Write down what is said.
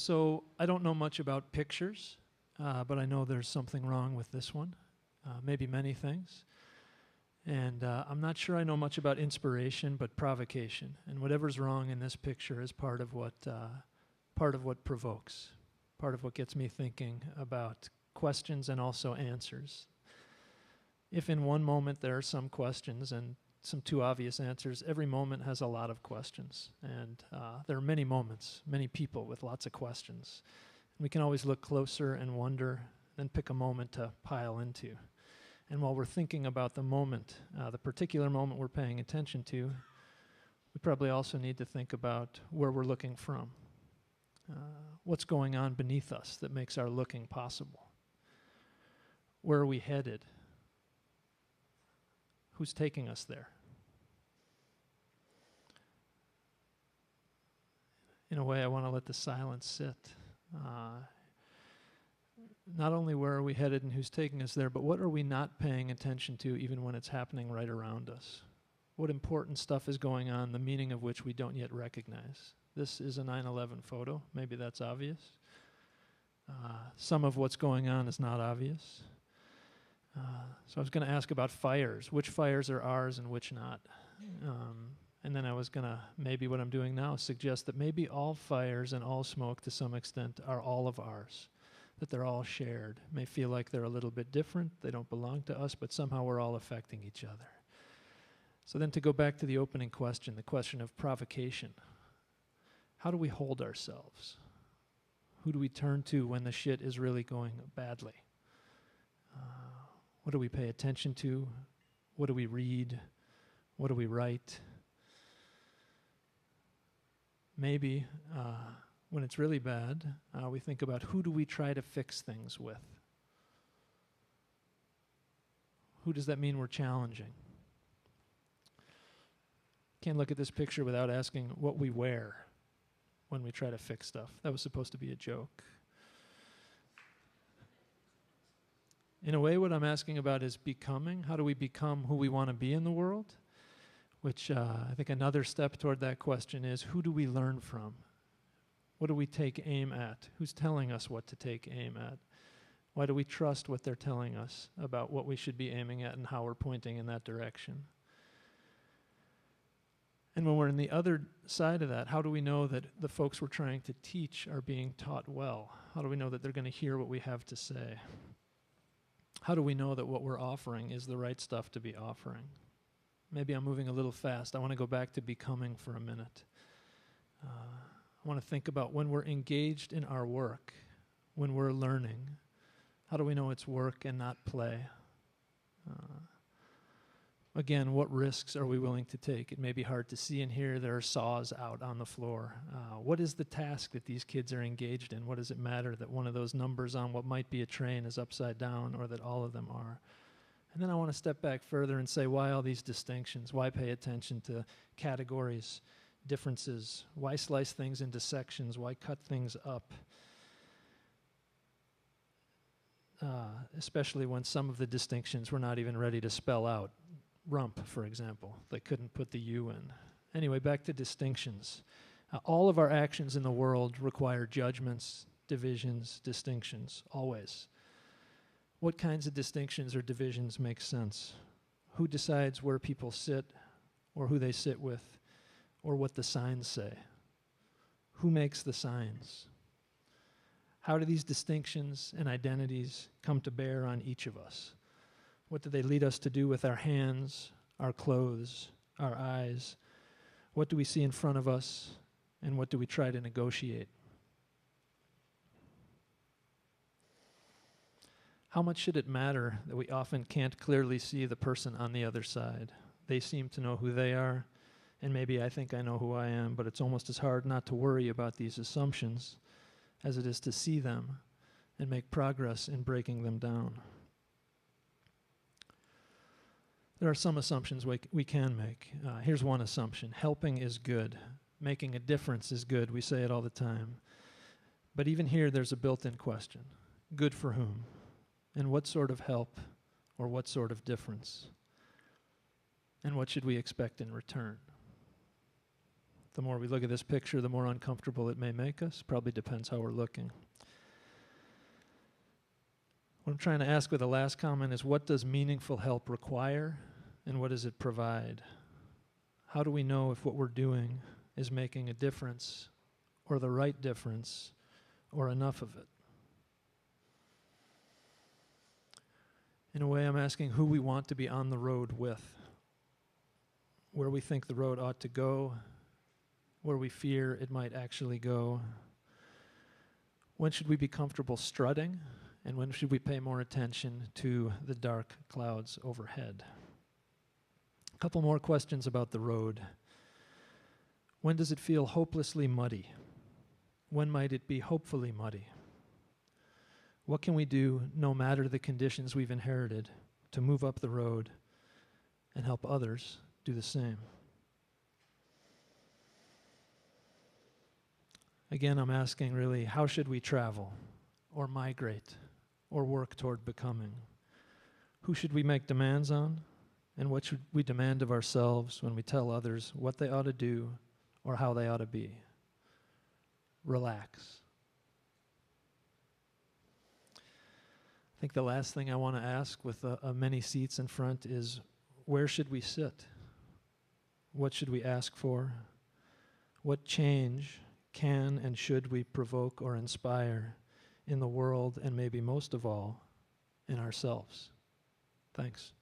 So I don't know much about pictures, but I know there's something wrong with this one, maybe many things. And I'm not sure I know much about inspiration, but provocation. And whatever's wrong in this picture is part of what provokes, part of what gets me thinking about questions and also answers. If in one moment there are some questions and some too obvious answers, every moment has a lot of questions. And there are many moments, many people with lots of questions. We can always look closer and wonder, then pick a moment to pile into. And while we're thinking about the moment, the particular moment we're paying attention to, we probably also need to think about where we're looking from. What's going on beneath us that makes our looking possible? Where are we headed? Who's taking us there? In a way, I want to let the silence sit. Not only where are we headed and who's taking us there, but what are we not paying attention to even when it's happening right around us? What important stuff is going on, the meaning of which we don't yet recognize? This is a 9/11 photo. Maybe that's obvious. Some of what's going on is not obvious. So I was going to ask about fires. Which fires are ours and which not? And then I was going to, maybe what I'm doing now, suggest that maybe all fires and all smoke to some extent are all of ours, that they're all shared. May feel like they're a little bit different, they don't belong to us, but somehow we're all affecting each other. So then to go back to the opening question, the question of provocation. How do we hold ourselves? Who do we turn to when the shit is really going badly? What do we pay attention to? What do we read? What do we write? Maybe when it's really bad, we think about who do we try to fix things with? Who does that mean we're challenging? Can't look at this picture without asking what we wear when we try to fix stuff. That was supposed to be a joke. In a way, what I'm asking about is becoming. How do we become who we want to be in the world? Which I think another step toward that question is, who do we learn from? What do we take aim at? Who's telling us what to take aim at? Why do we trust what they're telling us about what we should be aiming at and how we're pointing in that direction? And when we're in the other side of that, how do we know that the folks we're trying to teach are being taught well? How do we know that they're going to hear what we have to say? How do we know that what we're offering is the right stuff to be offering? Maybe I'm moving a little fast. I want to go back to becoming for a minute. I want to think about when we're engaged in our work, when we're learning, how do we know it's work and not play? Again, what risks are we willing to take? It may be hard to see and hear. There are saws out on the floor. What is the task that these kids are engaged in? What does it matter that one of those numbers on what might be a train is upside down, or that all of them are? And then I want to step back further and say, why all these distinctions? Why pay attention to categories, differences? Why slice things into sections? Why cut things up? Especially when some of the distinctions we're not even ready to spell out. Rump, for example. They couldn't put the U in. Anyway, back to distinctions. All of our actions in the world require judgments, divisions, distinctions, always. What kinds of distinctions or divisions make sense? Who decides where people sit, or who they sit with, or what the signs say? Who makes the signs? How do these distinctions and identities come to bear on each of us? What do they lead us to do with our hands, our clothes, our eyes? What do we see in front of us, and what do we try to negotiate? How much should it matter that we often can't clearly see the person on the other side? They seem to know who they are, and maybe I think I know who I am, but it's almost as hard not to worry about these assumptions as it is to see them and make progress in breaking them down. There are some assumptions we can make. Here's one assumption. Helping is good. Making a difference is good. We say it all the time. But even here, there's a built-in question. Good for whom? And what sort of help or what sort of difference? And what should we expect in return? The more we look at this picture, the more uncomfortable it may make us. Probably depends how we're looking. What I'm trying to ask with the last comment is, what does meaningful help require, and what does it provide? How do we know if what we're doing is making a difference, or the right difference, or enough of it? In a way, I'm asking who we want to be on the road with, where we think the road ought to go, where we fear it might actually go. When should we be comfortable strutting, and when should we pay more attention to the dark clouds overhead? A couple more questions about the road. When does it feel hopelessly muddy? When might it be hopefully muddy? What can we do, no matter the conditions we've inherited, to move up the road and help others do the same? Again, I'm asking really, how should we travel, or migrate, or work toward becoming? Who should we make demands on, and what should we demand of ourselves when we tell others what they ought to do or how they ought to be? Relax. I think the last thing I want to ask with many seats in front is, where should we sit? What should we ask for? What change can and should we provoke or inspire in the world, and maybe most of all, in ourselves? Thanks.